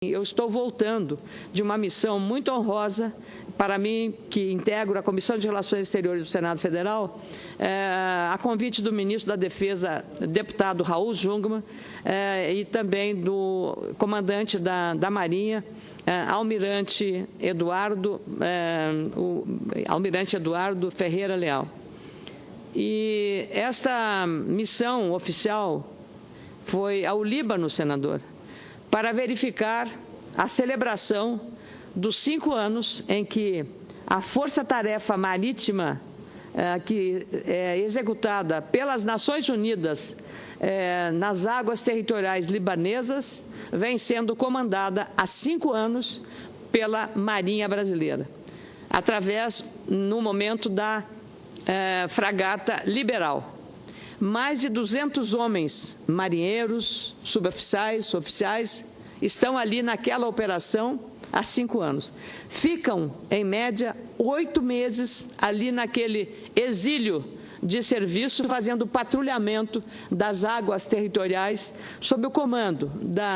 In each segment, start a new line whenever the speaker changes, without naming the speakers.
Eu estou voltando de uma missão muito honrosa para mim, que integro a Comissão de Relações Exteriores do Senado Federal, a convite do ministro da Defesa, deputado Raul Jungmann, e também do comandante da Marinha, Almirante Eduardo Ferreira Leal. E esta missão oficial foi ao Líbano, senador, para verificar a celebração dos 5 anos em que a Força-Tarefa Marítima, que é executada pelas Nações Unidas nas águas territoriais libanesas, vem sendo comandada há 5 anos pela Marinha Brasileira, através, no momento, da fragata Liberal. Mais de 200 homens, marinheiros, suboficiais, oficiais, estão ali naquela operação há 5 anos. Ficam, em média, 8 meses ali naquele exílio de serviço, fazendo patrulhamento das águas territoriais, sob o comando,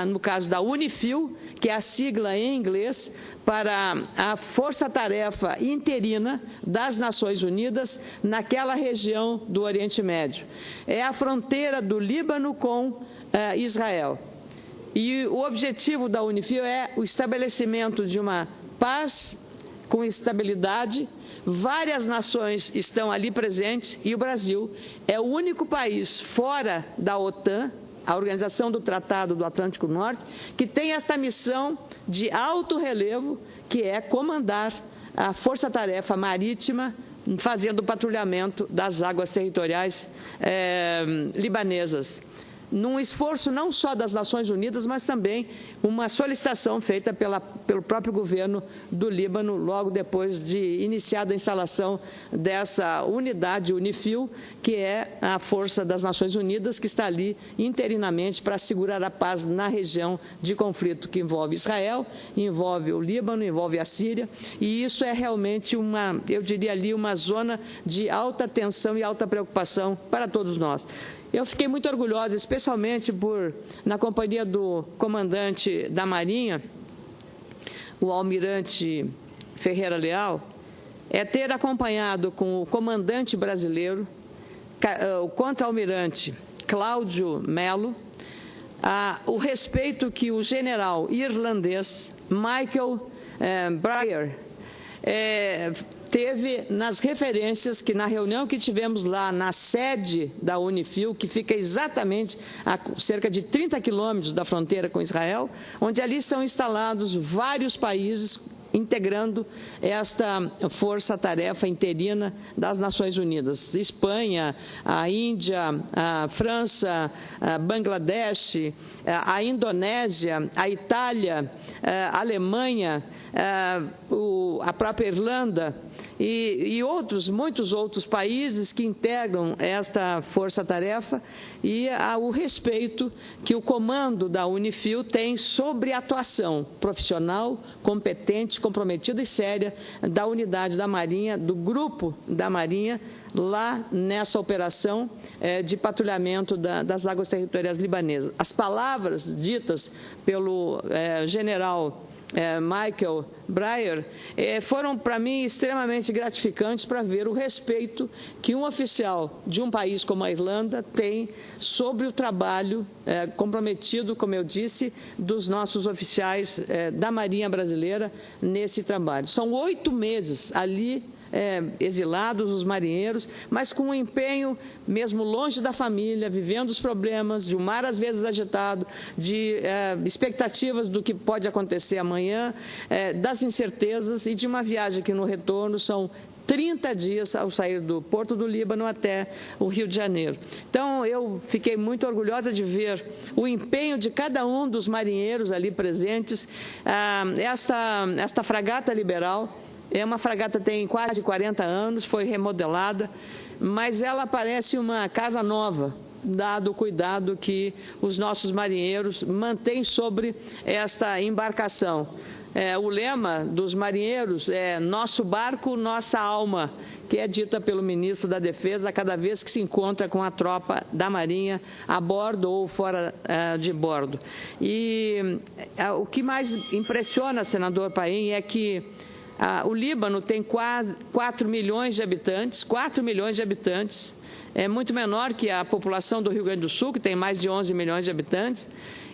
no caso da UNIFIL, que é a sigla em inglês, para a Força-Tarefa Interina das Nações Unidas naquela região do Oriente Médio. É a fronteira do Líbano com Israel. E o objetivo da UNIFIL é o estabelecimento de uma paz com estabilidade. Várias nações estão ali presentes e o Brasil é o único país fora da OTAN, a Organização do Tratado do Atlântico Norte, que tem esta missão de alto relevo, que é comandar a Força-Tarefa Marítima, fazendo o patrulhamento das águas territoriais libanesas, num esforço não só das Nações Unidas, mas também uma solicitação feita pelo próprio governo do Líbano, logo depois de iniciada a instalação dessa unidade UNIFIL, que é a força das Nações Unidas, que está ali interinamente para assegurar a paz na região de conflito que envolve Israel, envolve o Líbano, envolve a Síria, e isso é realmente eu diria ali, uma zona de alta tensão e alta preocupação para todos nós. Eu fiquei muito orgulhosa, especialmente na companhia do comandante da Marinha, o Almirante Ferreira Leal, ter acompanhado com o comandante brasileiro, o contra-almirante Cláudio Mello, o respeito que o general irlandês Michael Bryer teve nas referências que, na reunião que tivemos lá na sede da UNIFIL, que fica exatamente a cerca de 30 quilômetros da fronteira com Israel, onde ali estão instalados vários países integrando esta força-tarefa interina das Nações Unidas. Espanha, a Índia, a França, a Bangladesh, a Indonésia, a Itália, a Alemanha, a própria Irlanda e muitos outros países que integram esta força-tarefa e o respeito que o comando da UNIFIL tem sobre a atuação profissional, competente, comprometida e séria da unidade da Marinha, do grupo da Marinha, lá nessa operação de patrulhamento das águas territoriais libanesas. As palavras ditas pelo general Michael Bryer foram, para mim, extremamente gratificantes para ver o respeito que um oficial de um país como a Irlanda tem sobre o trabalho comprometido, como eu disse, dos nossos oficiais da Marinha Brasileira nesse trabalho. São 8 meses ali, exilados, os marinheiros, mas com um empenho, mesmo longe da família, vivendo os problemas de um mar às vezes agitado, de expectativas do que pode acontecer amanhã, das incertezas e de uma viagem que no retorno são 30 dias ao sair do Porto do Líbano até o Rio de Janeiro. Então, eu fiquei muito orgulhosa de ver o empenho de cada um dos marinheiros ali presentes. Esta fragata Liberal é uma fragata que tem quase 40 anos, foi remodelada, mas ela parece uma casa nova, dado o cuidado que os nossos marinheiros mantêm sobre esta embarcação. O lema dos marinheiros é "Nosso barco, nossa alma", que é dita pelo ministro da Defesa a cada vez que se encontra com a tropa da Marinha a bordo ou fora de bordo. E o que mais impressiona, senador Paim, é que o Líbano tem quase 4 milhões de habitantes, é muito menor que a população do Rio Grande do Sul, que tem mais de 11 milhões de habitantes,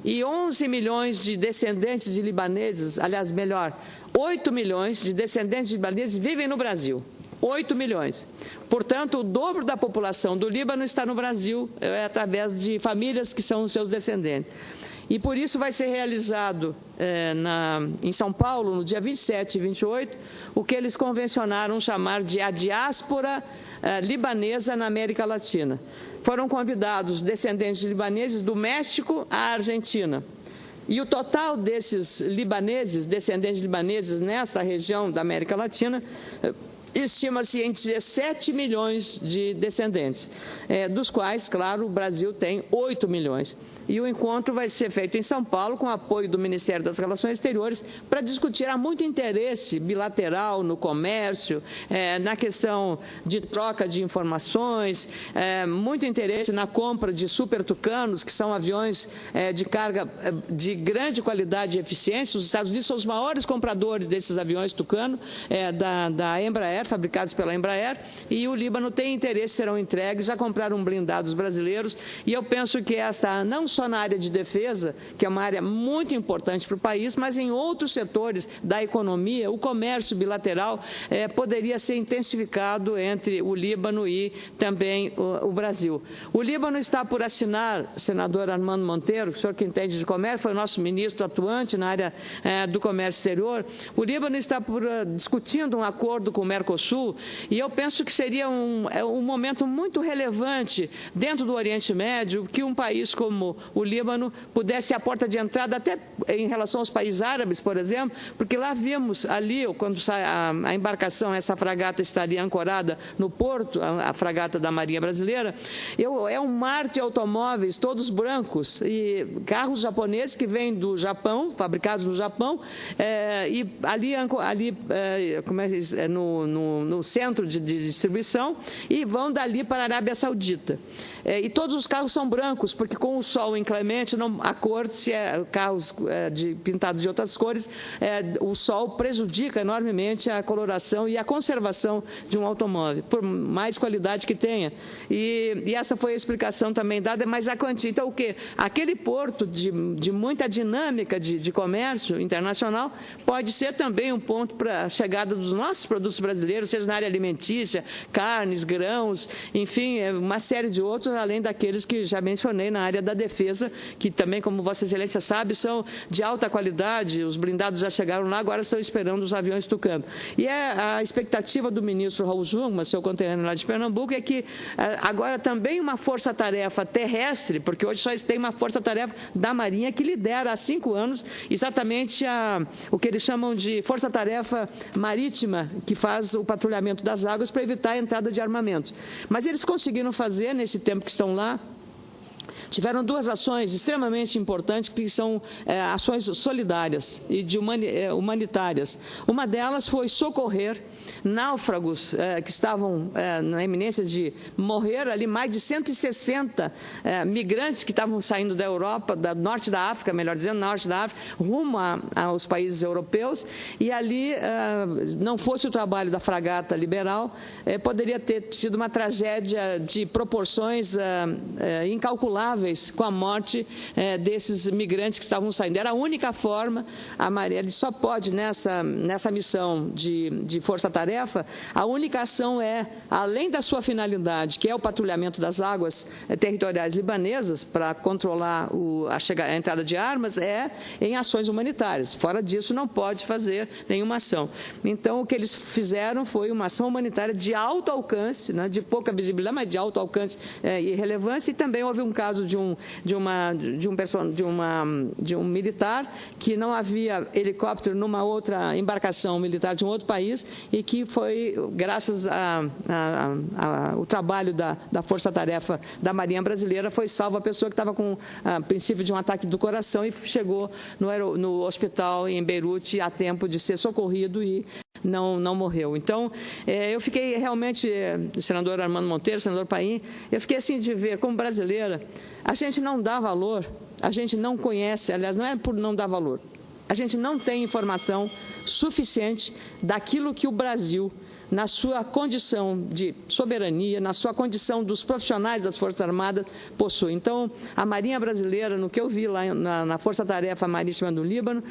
e 11 milhões de descendentes de libaneses, aliás, melhor, 8 milhões de descendentes de libaneses vivem no Brasil. 8 milhões. Portanto, o dobro da população do Líbano está no Brasil, através de famílias que são os seus descendentes. E por isso vai ser realizado em São Paulo, no dia 27 e 28, o que eles convencionaram chamar de a diáspora libanesa na América Latina. Foram convidados descendentes de libaneses do México à Argentina. E o total desses libaneses, descendentes libaneses nessa região da América Latina, estima-se em 17 milhões de descendentes, dos quais, claro, o Brasil tem 8 milhões. E o encontro vai ser feito em São Paulo, com apoio do Ministério das Relações Exteriores, para discutir. Há muito interesse bilateral no comércio, na questão de troca de informações, muito interesse na compra de Super Tucanos, que são aviões de carga de grande qualidade e eficiência. Os Estados Unidos são os maiores compradores desses aviões Tucano, da Embraer, fabricados pela Embraer, e o Líbano tem interesse, serão entregues, já compraram blindados brasileiros, e eu penso que esta, não só na área de defesa, que é uma área muito importante para o país, mas em outros setores da economia, o comércio bilateral poderia ser intensificado entre o Líbano e também o Brasil. O Líbano está por assinar, senador Armando Monteiro, o senhor que entende de comércio, foi o nosso ministro atuante na área do comércio exterior, o Líbano está discutindo um acordo com o Mercosul, e eu penso que seria um momento muito relevante dentro do Oriente Médio que um país como o Líbano pudesse ser a porta de entrada até em relação aos países árabes, por exemplo, porque lá vimos ali, quando sai a embarcação, essa fragata estaria ancorada no porto, a fragata da Marinha Brasileira, é um mar de automóveis, todos brancos, e carros japoneses que vêm do Japão, fabricados no Japão, e ali como é que diz, no centro de distribuição, e vão dali para a Arábia Saudita. E todos os carros são brancos, porque com o sol inclemente, a cor, se é carros pintados de outras cores, o sol prejudica enormemente a coloração e a conservação de um automóvel, por mais qualidade que tenha. E essa foi a explicação também dada, mas a quantia. Então, o quê? Aquele porto de muita dinâmica de comércio internacional pode ser também um ponto para a chegada dos nossos produtos brasileiros, seja na área alimentícia, carnes, grãos, enfim, uma série de outros, além daqueles que já mencionei na área da defesa, que também, como Vossa Excelência sabe, são de alta qualidade. Os blindados já chegaram lá, agora estão esperando os aviões Tucano. E a expectativa do ministro Raul Jungmann, seu conterrâneo lá de Pernambuco, é que agora também uma força-tarefa terrestre, porque hoje só tem uma força-tarefa da Marinha que lidera há 5 anos exatamente o que eles chamam de força-tarefa marítima, que faz o patrulhamento das águas para evitar a entrada de armamentos. Mas eles conseguiram fazer, nesse tempo que estão lá, tiveram 2 ações extremamente importantes, que são ações solidárias e humanitárias. Uma delas foi socorrer náufragos que estavam na iminência de morrer ali, mais de 160 migrantes que estavam saindo da Europa, do norte da África, melhor dizendo, norte da África, rumo aos países europeus, e ali, não fosse o trabalho da fragata Liberal, poderia ter tido uma tragédia de proporções incalculáveis com a morte desses migrantes que estavam saindo. Era a única forma, a Marinha só pode, nessa missão de força-tarefa, a única ação além da sua finalidade, que é o patrulhamento das águas territoriais libanesas, para controlar a entrada de armas, em ações humanitárias. Fora disso, não pode fazer nenhuma ação. Então, o que eles fizeram foi uma ação humanitária de alto alcance, de pouca visibilidade, mas de alto alcance e relevância, e também houve um caso de um militar que não havia helicóptero numa outra embarcação militar de um outro país, e que foi, graças ao trabalho da Força-Tarefa da Marinha Brasileira, foi salva a pessoa que estava com princípio de um ataque do coração e chegou no hospital em Beirute a tempo de ser socorrido e não morreu. Então, eu fiquei realmente, senador Armando Monteiro, senador Paim, eu fiquei assim de ver, como brasileira, a gente não dá valor, a gente não conhece, aliás, não é por não dar valor, a gente não tem informação suficiente daquilo que o Brasil, na sua condição de soberania, na sua condição dos profissionais das Forças Armadas, possui. Então, a Marinha Brasileira, no que eu vi lá na Força Tarefa Marítima do Líbano,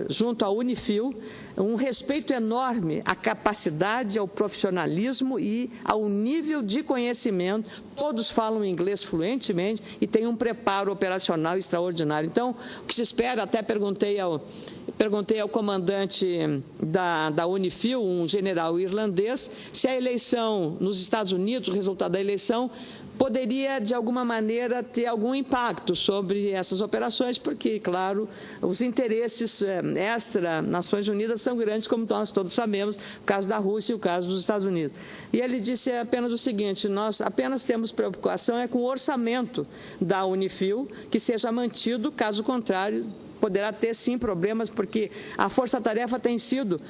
junto à UNIFIL, um respeito enorme à capacidade, ao profissionalismo e ao nível de conhecimento. Todos falam inglês fluentemente e têm um preparo operacional extraordinário. Então, o que se espera, até perguntei ao comandante da UNIFIL, um general irlandês, se a eleição nos Estados Unidos, o resultado da eleição, poderia, de alguma maneira, ter algum impacto sobre essas operações, porque, claro, os interesses extra-Nações Unidas são grandes, como nós todos sabemos, o caso da Rússia e o caso dos Estados Unidos. E ele disse apenas o seguinte: nós apenas temos preocupação com o orçamento da UNIFIL, que seja mantido, caso contrário, poderá ter, sim, problemas, porque a força-tarefa tem sido,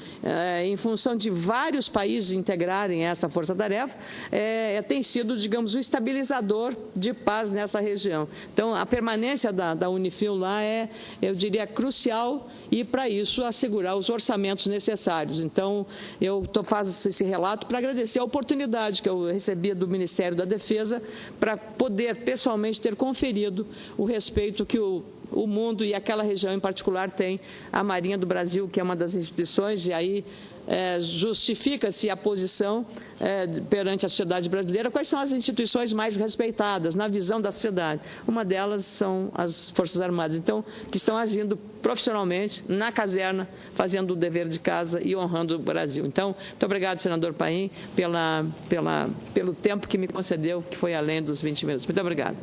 em função de vários países integrarem essa força-tarefa, tem sido, digamos, o estabilizador de paz nessa região. Então, a permanência da UNIFIL lá eu diria, crucial e, para isso, assegurar os orçamentos necessários. Então, eu faço esse relato para agradecer a oportunidade que eu recebi do Ministério da Defesa para poder, pessoalmente, ter conferido o respeito que o mundo e aquela região em particular tem a Marinha do Brasil, que é uma das instituições, e aí justifica-se a posição perante a sociedade brasileira. Quais são as instituições mais respeitadas na visão da sociedade? Uma delas são as Forças Armadas, então, que estão agindo profissionalmente na caserna, fazendo o dever de casa e honrando o Brasil. Então, muito obrigado, senador Paim, pelo tempo que me concedeu, que foi além dos 20 minutos. Muito obrigado.